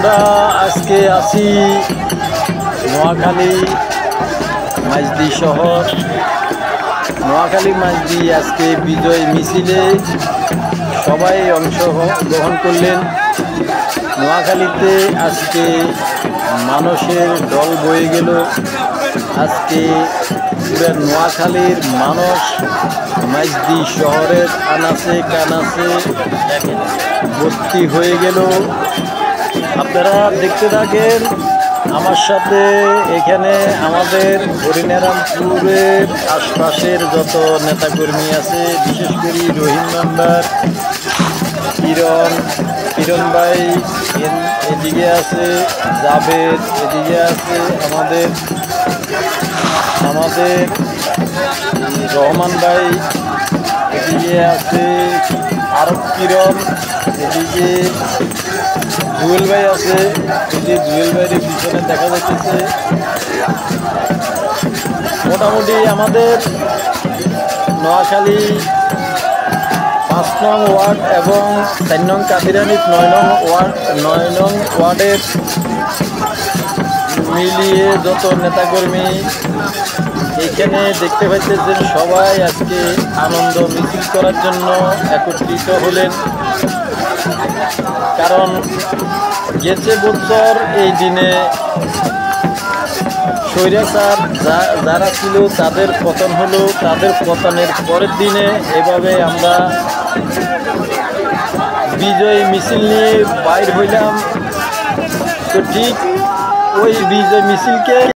আমরা আজকে আছি নোয়াখালী মাইজদি শহর। নোয়াখালী মাইজদি আজকে বিজয় মিছিলে সবাই অংশগ্রহণ করলেন। নোয়াখালীতে আজকে মানুষের দল বয়ে গেল। আজকে পুরো নোয়াখালীর মানুষ মাইজদি শহরের আনাচে কানাচে ভর্তি হয়ে গেল। আপনারা দেখতে থাকেন আমার সাথে। এখানে আমাদের হরিনারায়ণপুরের আশপাশের যত নেতাকর্মী আছে, বিশেষ করে রহিম মেম্বার, কিরণ ভাই এদিকে আছে, জাভেদ এদিকে আছে, আমাদের রহমান ভাই এদিকে আছে, আরব কিরণ এদিকে, জুয়েল ভাই আছে, এই যে জুয়েল ভাইয়ের পিছনে দেখা যাচ্ছে। মোটামুটি আমাদের নোয়াখালী 5 নং ওয়ার্ড এবং 4 নং কাদিরানীর 9 নং ওয়ার্ডের মিলিয়ে যত নেতাকর্মী এখানে দেখতে পাইতেছেন, সবাই আজকে আনন্দ মিছিল করার জন্য একত্রিত হলেন। কারণ গেছে বছর এই দিনে স্বৈরাচার যারা ছিল তাদের পতন হলো, তাদের পতনের পরের দিনে এভাবে আমরা বিজয় মিছিল নিয়ে বাইর হইলাম। তো ঠিক ওই বিজয় মিছিলকে